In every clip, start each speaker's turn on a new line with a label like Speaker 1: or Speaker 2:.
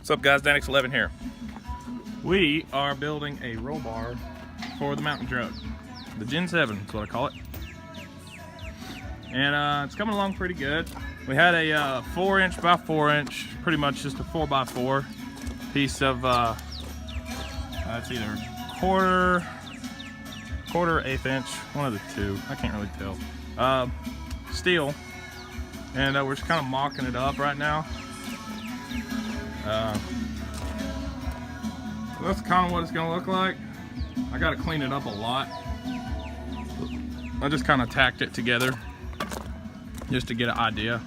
Speaker 1: What's up guys, Danix11 here. We are building a roll bar for the mountain truck. The Gen 7 is what I call it. And it's coming along pretty good. We had a 4" by 4", pretty much just a 4x4 piece of, it's either quarter, 1/8", one of the two, I can't really tell. Steel, and we're just kind of mocking it up right now. That's kind of what it's going to look like. I got to clean it up a lot. I just kind of tacked it together just to get an idea.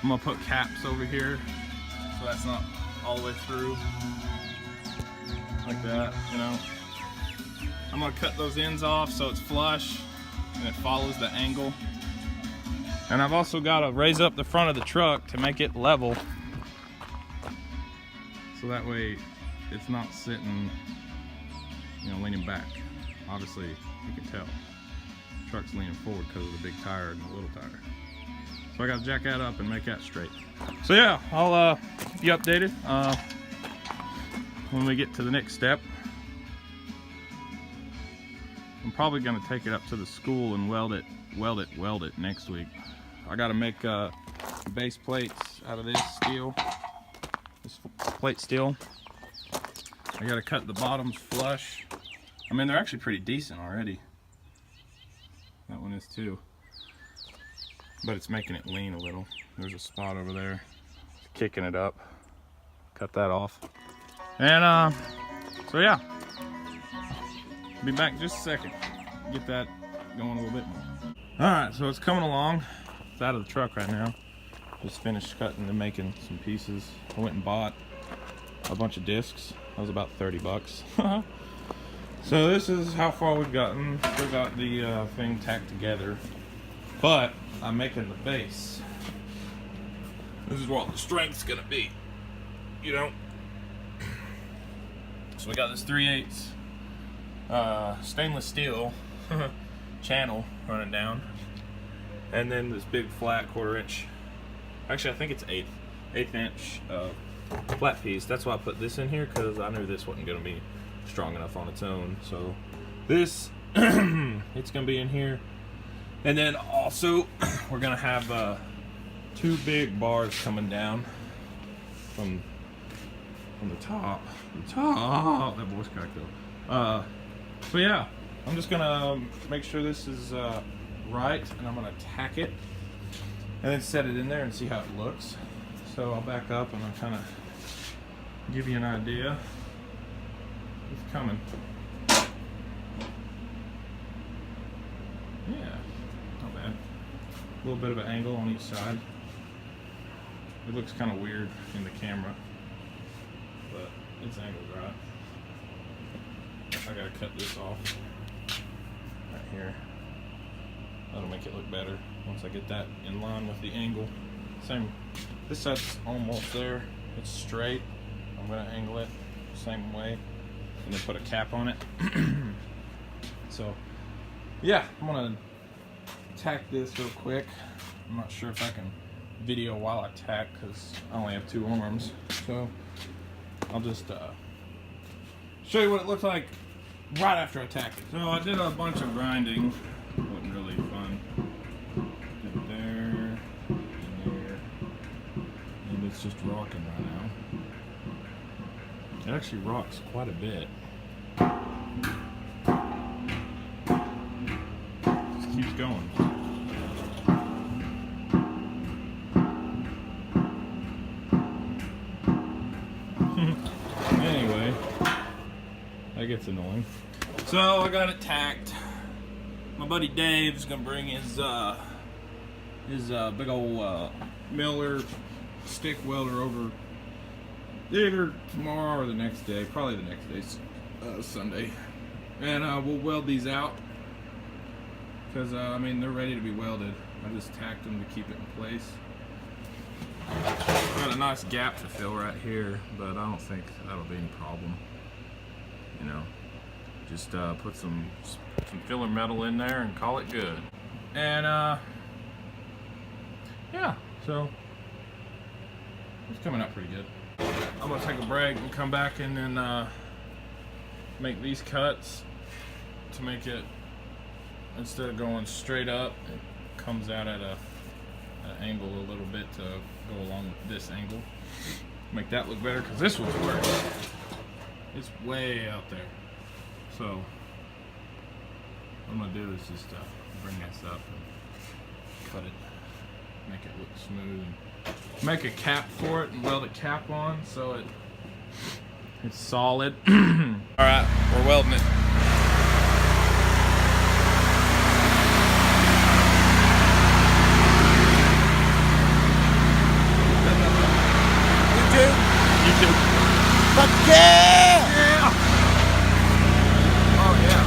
Speaker 1: I'm going to put caps over here so that's not all the way through like that, you know. I'm going to cut those ends off so it's flush and it follows the angle. And I've also got to raise up the front of the truck to make it level, so that way it's not sitting, you know, leaning back. Obviously, you can tell. The truck's leaning forward because of the big tire and the little tire. So I got to jack that up and make that straight. So yeah, I'll keep you updated when we get to the next step. I'm probably going to take it up to the school and weld it next week. I got to make base plates out of this steel. This plate steel. I gotta cut the bottoms flush. I mean, they're actually pretty decent already. That one is too. But it's making it lean a little. There's a spot over there. It's kicking it up. Cut that off. And so yeah. Be back in just a second. Get that going a little bit more. Alright, so it's coming along. It's out of the truck right now. Just finished cutting and making some pieces. I went and bought a bunch of discs. That was about 30 bucks. So this is how far we've gotten. Still got the thing tacked together, but I'm making the base. This is what the strength's gonna be, you know. So we got this 3/8 stainless steel channel running down, and then this big flat 1/4". Actually, I think it's 1/8 inch flat piece. That's why I put this in here, because I knew this wasn't going to be strong enough on its own. So this, it's going to be in here. And then also, we're going to have 2 big bars coming down from the top. The top. That voice cracked though. So yeah, I'm just going to make sure this is right, and I'm going to tack it and then set it in there and see how it looks. So I'll back up and I'll kind of give you an idea. It's coming. Yeah, not bad. A little bit of an angle on each side. It looks kind of weird in the camera, but it's angled right. I gotta cut this off right here. That'll make it look better once I get that in line with the angle. Same, this side's almost there. It's straight. I'm gonna angle it the same way and then put a cap on it. So yeah, I'm gonna tack this real quick. I'm not sure if I can video while I tack because I only have 2 arms. So I'll just show you what it looks like right after I tack it. So I did a bunch of grinding. It wasn't really fun. Did it there, and there, and it's just rocking right now. It actually rocks quite a bit. Just keeps going. Anyway, that gets annoying. So I got it tacked. My buddy Dave's gonna bring his big old Miller stick welder over either tomorrow or the next day, probably the next day, Sunday, and we'll weld these out because I mean, they're ready to be welded. I just tacked them to keep it in place. Got a nice gap to fill right here, but I don't think that'll be any problem. You know, just put some filler metal in there and call it good. And yeah, so It's coming out pretty good. I'm gonna take a break and come back and then make these cuts to make it, instead of going straight up, it comes out at an angle a little bit to go along with this angle. Make that look better, because this one's worse. It's way out there. So what I'm gonna do is just bring this up and cut it, make it look smooth, and make a cap for it and weld a cap on so it's solid. Alright, we're welding it. YouTube.
Speaker 2: Fuck yeah!
Speaker 1: Yeah! Oh yeah.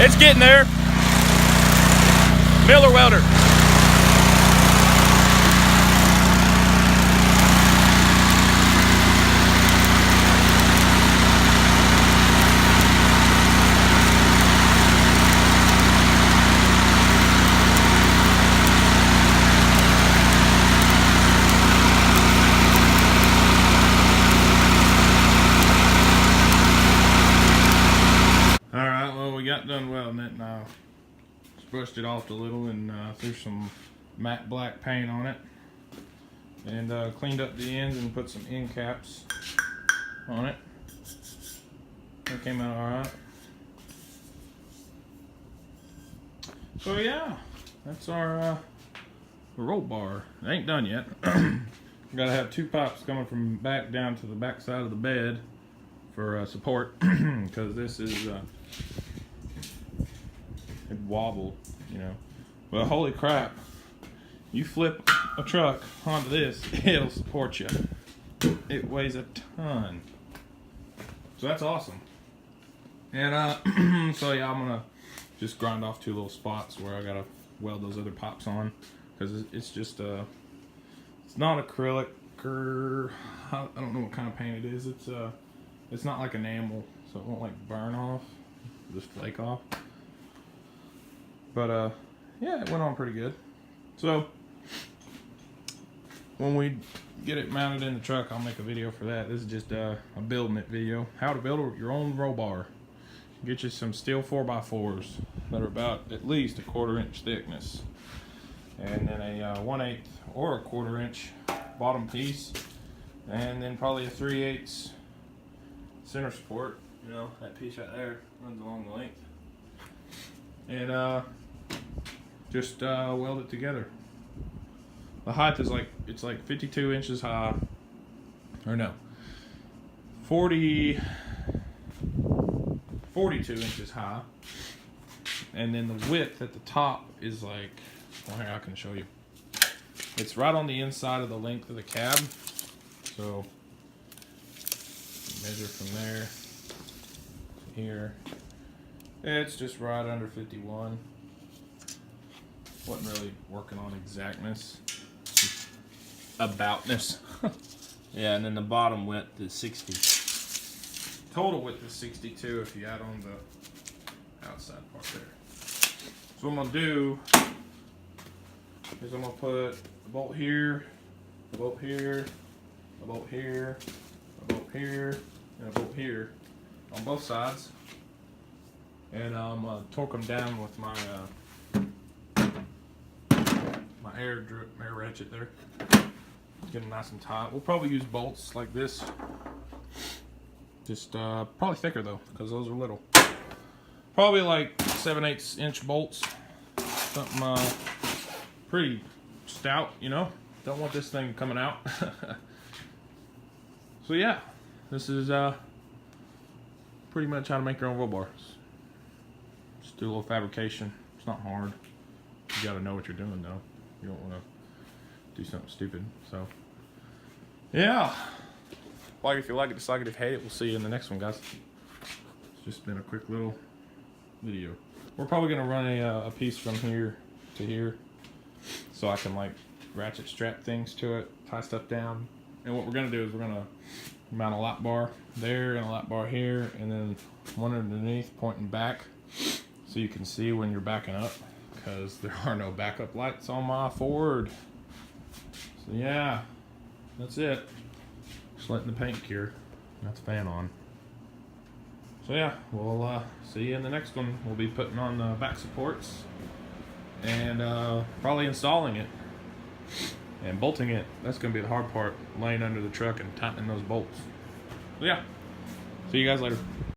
Speaker 1: It's getting there. Miller welder. Got done welding it, and I brushed it off a little and threw some matte black paint on it, and cleaned up the ends and put some end caps on it. That came out alright. So yeah, that's our roll bar. It ain't done yet. Gotta have two pipes coming from back down to the back side of the bed for support, because this is it wobbled, you know. Well, holy crap, you flip a truck onto this, it'll support you. It weighs a ton, so that's awesome. And so yeah, I'm gonna just grind off two little spots where I gotta weld those other pops on, because it's just it's not acrylic, or I don't know what kind of paint it is. It's not like enamel, so it won't like burn off, just flake off. But yeah, it went on pretty good. So when we get it mounted in the truck, I'll make a video for that. This is just a building it video. How to build your own roll bar. Get you some steel 4x4s that are about at least a 1/4 inch thickness, and then a 1/8 or a 1/4 inch bottom piece, and then probably a 3/8 center support. You know, that piece right there runs along the length, and just weld it together. The height is it's like 52 inches high, or no, 42 inches high, and then the width at the top is like, well, here I can show you. It's right on the inside of the length of the cab, so measure from there to here. It's just right under 51. Wasn't really working on exactness, just aboutness. Yeah, and then the bottom width is 60. Total width is 62 if you add on the outside part there. So what I'm gonna do is I'm gonna put a bolt here, a bolt here, a bolt here, a bolt here, and a bolt here on both sides, and I'm gonna torque them down with my my air ratchet there. Get them nice and tight. We'll probably use bolts like this. Just probably thicker though, because those are little. Probably like 7/8 inch bolts. Something pretty stout, you know. Don't want this thing coming out. So yeah, this is pretty much how to make your own roll bars. Just do a little fabrication. It's not hard. You gotta know what you're doing though. You don't want to do something stupid. So yeah. Like if you like it, dislike it, if you hate it. We'll see you in the next one, guys. It's just been a quick little video. We're probably gonna run a piece from here to here, so I can like ratchet strap things to it, tie stuff down. And what we're gonna do is we're gonna mount a lap bar there and a lap bar here, and then one underneath pointing back so you can see when you're backing up, because there are no backup lights on my Ford. So yeah, that's it. Just letting the paint cure. Got the fan on. So yeah, we'll see you in the next one. We'll be putting on the back supports and probably installing it and bolting it. That's gonna be the hard part, laying under the truck and tightening those bolts. So yeah, see you guys later.